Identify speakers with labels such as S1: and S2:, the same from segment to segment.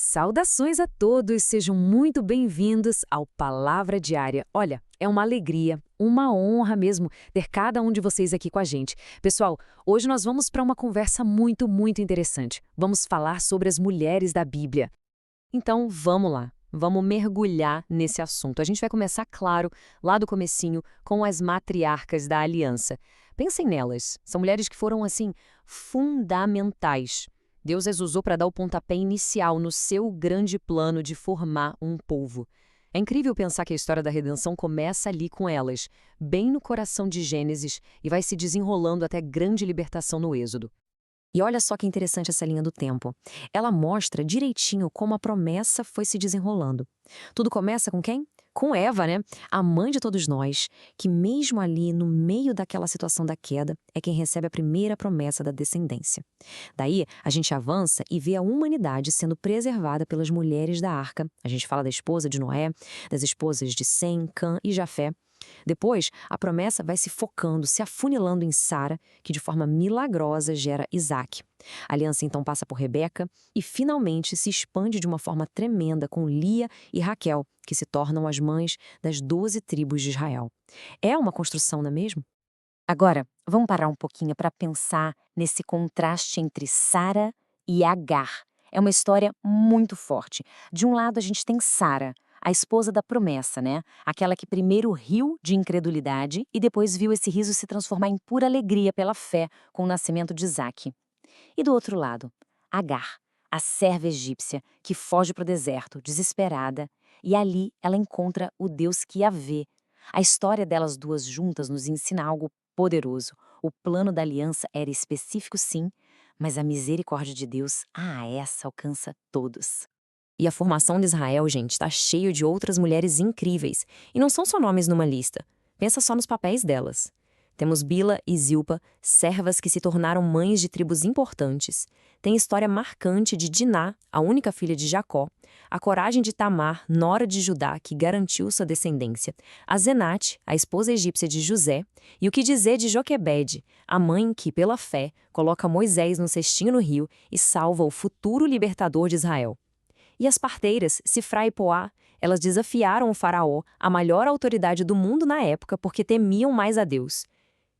S1: Saudações a todos, sejam muito bem-vindos ao Palavra Diária. Olha, é uma alegria, uma honra mesmo ter cada um de vocês aqui com a gente. Pessoal, hoje nós vamos para uma conversa muito interessante. Vamos falar sobre as mulheres da Bíblia. Então, vamos lá. Vamos mergulhar nesse assunto. A gente vai começar, claro, lá do comecinho, com as matriarcas da aliança. Pensem nelas. São mulheres que foram, assim, fundamentais. Deus as usou para dar o pontapé inicial no seu grande plano de formar um povo. É incrível pensar que a história da redenção começa ali com elas, bem no coração de Gênesis, e vai se desenrolando até grande libertação no Êxodo. E olha só que interessante essa linha do tempo. Ela mostra direitinho como a promessa foi se desenrolando. Tudo começa com quem? Com Eva, né? A mãe de todos nós, que mesmo ali no meio daquela situação da queda, é quem recebe a primeira promessa da descendência. Daí, a gente avança e vê a humanidade sendo preservada pelas mulheres da arca. A gente fala da esposa de Noé, das esposas de Sem, Cã e Jafé. Depois, a promessa vai se focando, se afunilando em Sara, que de forma milagrosa gera Isaac. A aliança então passa por Rebeca e finalmente se expande de uma forma tremenda com Lia e Raquel, que se tornam as mães das 12 tribos de Israel. É uma construção, não é mesmo? Agora, vamos parar um pouquinho para pensar nesse contraste entre Sara e Agar. É uma história muito forte. De um lado, a gente tem Sara, a esposa da promessa, né? Aquela que primeiro riu de incredulidade e depois viu esse riso se transformar em pura alegria pela fé com o nascimento de Isaque. E do outro lado, Agar, a serva egípcia que foge para o deserto, desesperada, e ali ela encontra o Deus que a vê. A história delas duas juntas nos ensina algo poderoso. O plano da aliança era específico, sim, mas a misericórdia de Deus, essa alcança todos. E a formação de Israel, gente, está cheio de outras mulheres incríveis. E não são só nomes numa lista. Pensa só nos papéis delas. Temos Bila e Zilpa, servas que se tornaram mães de tribos importantes. Tem história marcante de Diná, a única filha de Jacó. A coragem de Tamar, nora de Judá, que garantiu sua descendência. A Zenate, a esposa egípcia de José. E o que dizer de Joquebede, a mãe que, pela fé, coloca Moisés no cestinho no rio e salva o futuro libertador de Israel. E as parteiras, Sifra e Poá, elas desafiaram o faraó, a maior autoridade do mundo na época, porque temiam mais a Deus.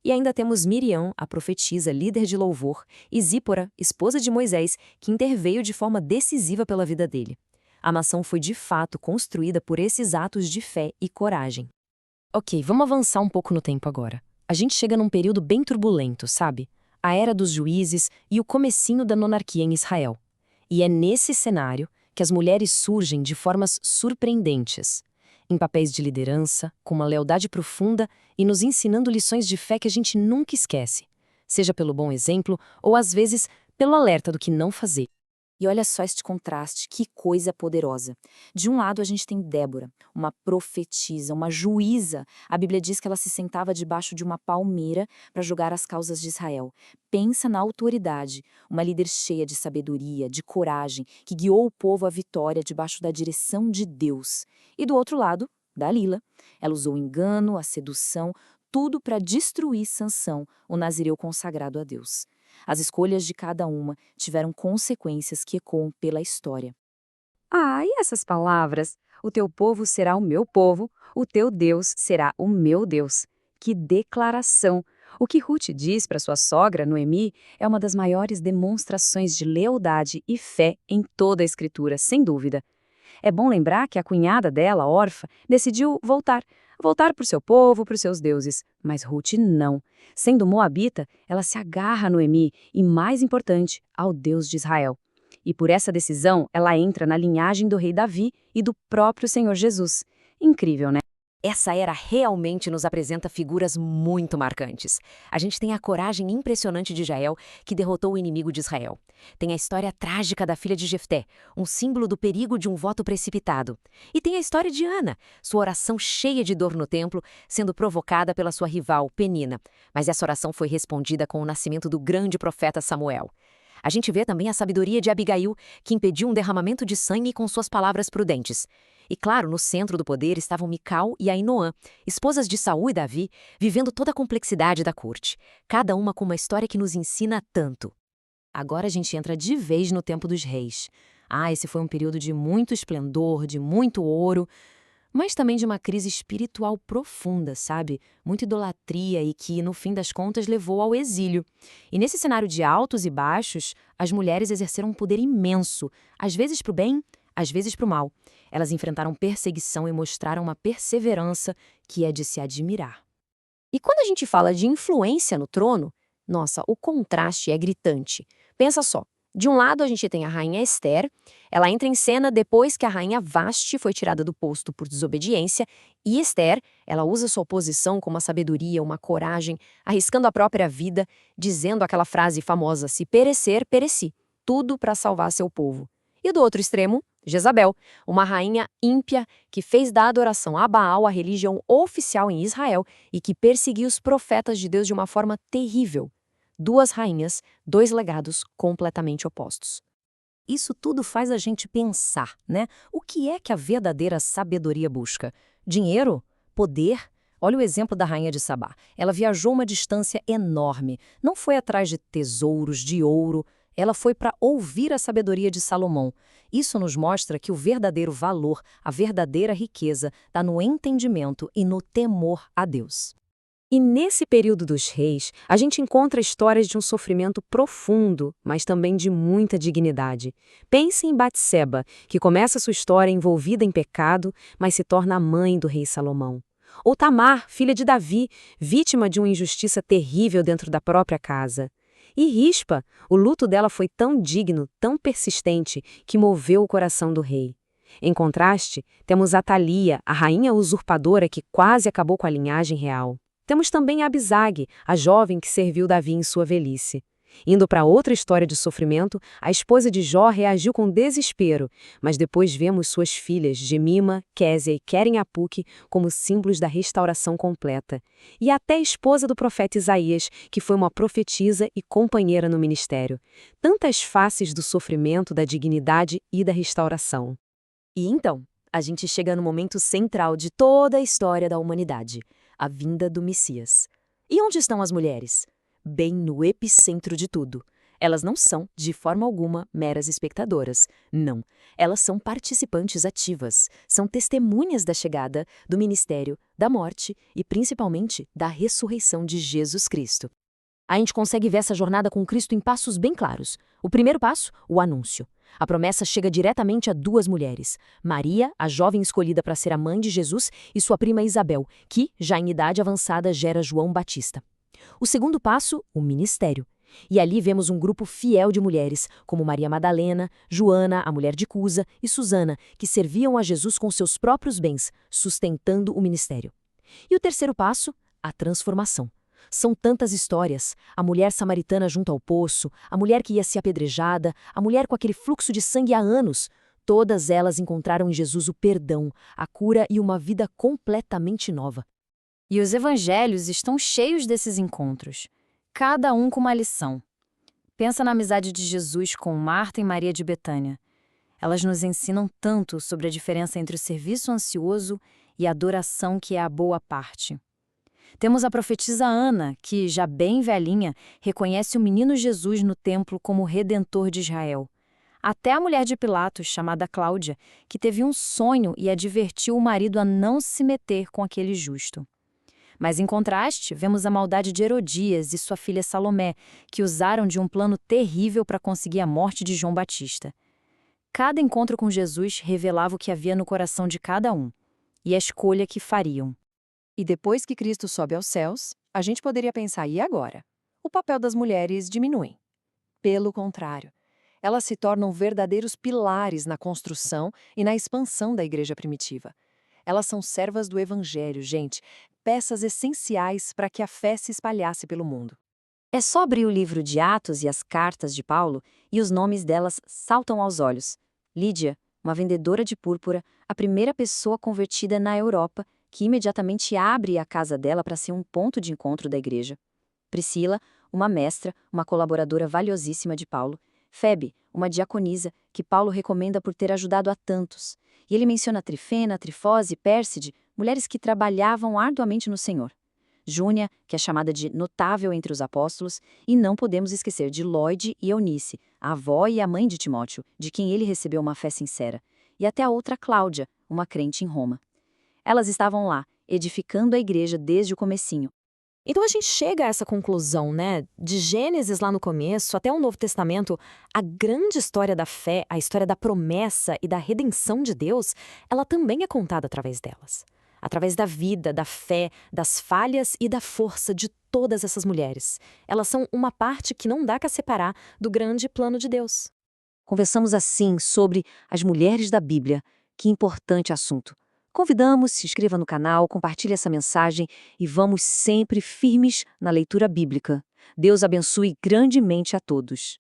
S1: E ainda temos Miriam, a profetisa, líder de louvor, e Zípora, esposa de Moisés, que interveio de forma decisiva pela vida dele. A nação foi de fato construída por esses atos de fé e coragem. Ok, vamos avançar um pouco no tempo agora. A gente chega num período bem turbulento, sabe? A era dos juízes e o comecinho da monarquia em Israel. E é nesse cenário que as mulheres surgem de formas surpreendentes, em papéis de liderança, com uma lealdade profunda e nos ensinando lições de fé que a gente nunca esquece, seja pelo bom exemplo ou, às vezes, pelo alerta do que não fazer. E olha só este contraste, que coisa poderosa. De um lado a gente tem Débora, uma profetisa, uma juíza. A Bíblia diz que ela se sentava debaixo de uma palmeira para julgar as causas de Israel. Pensa na autoridade, uma líder cheia de sabedoria, de coragem, que guiou o povo à vitória debaixo da direção de Deus. E do outro lado, Dalila. Ela usou o engano, a sedução, tudo para destruir Sansão, o nazireu consagrado a Deus. As escolhas de cada uma tiveram consequências que ecoam pela história. E essas palavras? O teu povo será o meu povo, o teu Deus será o meu Deus. Que declaração! O que Ruth diz para sua sogra, Noemi, é uma das maiores demonstrações de lealdade e fé em toda a Escritura, sem dúvida. É bom lembrar que a cunhada dela, Orfa, decidiu voltar para o seu povo, para os seus deuses. Mas Ruth não. Sendo moabita, ela se agarra a Noemi e, mais importante, ao Deus de Israel. E por essa decisão, ela entra na linhagem do rei Davi e do próprio Senhor Jesus. Incrível, né? Essa era realmente nos apresenta figuras muito marcantes. A gente tem a coragem impressionante de Jael, que derrotou o inimigo de Israel. Tem a história trágica da filha de Jefté, um símbolo do perigo de um voto precipitado. E tem a história de Ana, sua oração cheia de dor no templo, sendo provocada pela sua rival, Penina. Mas essa oração foi respondida com o nascimento do grande profeta Samuel. A gente vê também a sabedoria de Abigail, que impediu um derramamento de sangue com suas palavras prudentes. E claro, no centro do poder estavam Mical e Ainoã, esposas de Saul e Davi, vivendo toda a complexidade da corte, cada uma com uma história que nos ensina tanto. Agora a gente entra de vez no tempo dos reis.
S2: Esse foi um período de muito esplendor, de muito ouro, mas também de uma crise espiritual profunda, sabe? Muita idolatria e que, no fim das contas, levou ao exílio. E nesse cenário de altos e baixos, as mulheres exerceram um poder imenso, às vezes para o bem, às vezes para o mal. Elas enfrentaram perseguição e mostraram uma perseverança que é de se admirar.
S3: E quando a gente fala de influência no trono, nossa, o contraste é gritante. Pensa só. De um lado, a gente tem a rainha Esther. Ela entra em cena depois que a rainha Vasti foi tirada do posto por desobediência. E Esther, ela usa sua posição com uma sabedoria, uma coragem, arriscando a própria vida, dizendo aquela frase famosa: se perecer, pereci. Tudo para salvar seu povo. E do outro extremo, Jezabel, uma rainha ímpia que fez da adoração a Baal a religião oficial em Israel e que perseguiu os profetas de Deus de uma forma terrível. Duas rainhas, dois legados completamente opostos.
S2: Isso tudo faz a gente pensar, né? O que é que a verdadeira sabedoria busca? Dinheiro? Poder? Olha o exemplo da rainha de Sabá. Ela viajou uma distância enorme. Não foi atrás de tesouros, de ouro. Ela foi para ouvir a sabedoria de Salomão. Isso nos mostra que o verdadeiro valor, a verdadeira riqueza, está no entendimento e no temor a Deus.
S1: E nesse período dos reis, a gente encontra histórias de um sofrimento profundo, mas também de muita dignidade. Pense em Batseba, que começa sua história envolvida em pecado, mas se torna a mãe do rei Salomão. Ou Tamar, filha de Davi, vítima de uma injustiça terrível dentro da própria casa. E Rispa, o luto dela foi tão digno, tão persistente, que moveu o coração do rei. Em contraste, temos Atalia, a rainha usurpadora que quase acabou com a linhagem real. Temos também Abisag, a jovem que serviu Davi em sua velhice. Indo para outra história de sofrimento, a esposa de Jó reagiu com desespero, mas depois vemos suas filhas, Jemima, Késia e Queren-Apuque, como símbolos da restauração completa. E até a esposa do profeta Isaías, que foi uma profetisa e companheira no ministério. Tantas faces do sofrimento, da dignidade e da restauração.
S2: E então, a gente chega no momento central de toda a história da humanidade, a vinda do Messias. E onde estão as mulheres? Bem no epicentro de tudo. Elas não são, de forma alguma, meras espectadoras. Não. Elas são participantes ativas. São testemunhas da chegada, do ministério, da morte e, principalmente, da ressurreição de Jesus Cristo. A gente consegue ver essa jornada com Cristo em passos bem claros. O primeiro passo, o anúncio. A promessa chega diretamente a duas mulheres, Maria, a jovem escolhida para ser a mãe de Jesus, e sua prima Isabel, que, já em idade avançada, gera João Batista. O segundo passo, o ministério. E ali vemos um grupo fiel de mulheres, como Maria Madalena, Joana, a mulher de Cusa, e Susana, que serviam a Jesus com seus próprios bens, sustentando o ministério. E o terceiro passo, a transformação. São tantas histórias, a mulher samaritana junto ao poço, a mulher que ia ser apedrejada, a mulher com aquele fluxo de sangue há anos. Todas elas encontraram em Jesus o perdão, a cura e uma vida completamente nova.
S4: E os evangelhos estão cheios desses encontros, cada um com uma lição. Pensa na amizade de Jesus com Marta e Maria de Betânia. Elas nos ensinam tanto sobre a diferença entre o serviço ansioso e a adoração que é a boa parte. Temos a profetisa Ana, que, já bem velhinha, reconhece o menino Jesus no templo como o Redentor de Israel. Até a mulher de Pilatos, chamada Cláudia, que teve um sonho e advertiu o marido a não se meter com aquele justo. Mas, em contraste, vemos a maldade de Herodias e sua filha Salomé, que usaram de um plano terrível para conseguir a morte de João Batista. Cada encontro com Jesus revelava o que havia no coração de cada um, e a escolha que fariam.
S3: E depois que Cristo sobe aos céus, a gente poderia pensar, e agora? O papel das mulheres diminui. Pelo contrário, elas se tornam verdadeiros pilares na construção e na expansão da igreja primitiva. Elas são servas do Evangelho, gente, peças essenciais para que a fé se espalhasse pelo mundo.
S2: É só abrir o livro de Atos e as cartas de Paulo e os nomes delas saltam aos olhos. Lídia, uma vendedora de púrpura, a primeira pessoa convertida na Europa, que imediatamente abre a casa dela para ser um ponto de encontro da igreja. Priscila, uma mestra, uma colaboradora valiosíssima de Paulo. Febe, uma diaconisa, que Paulo recomenda por ter ajudado a tantos. E ele menciona Trifena, Trifose e Pérside, mulheres que trabalhavam arduamente no Senhor. Júnia, que é chamada de notável entre os apóstolos, e não podemos esquecer de Lloyd e Eunice, a avó e a mãe de Timóteo, de quem ele recebeu uma fé sincera, e até a outra Cláudia, uma crente em Roma. Elas estavam lá, edificando a igreja desde o comecinho.
S3: Então a gente chega a essa conclusão, né? De Gênesis lá no começo até o Novo Testamento, a grande história da fé, a história da promessa e da redenção de Deus, ela também é contada através delas. Através da vida, da fé, das falhas e da força de todas essas mulheres. Elas são uma parte que não dá para separar do grande plano de Deus.
S2: Conversamos assim sobre as mulheres da Bíblia. Que importante assunto. Convidamos, se inscreva no canal, compartilhe essa mensagem e vamos sempre firmes na leitura bíblica. Deus abençoe grandemente a todos.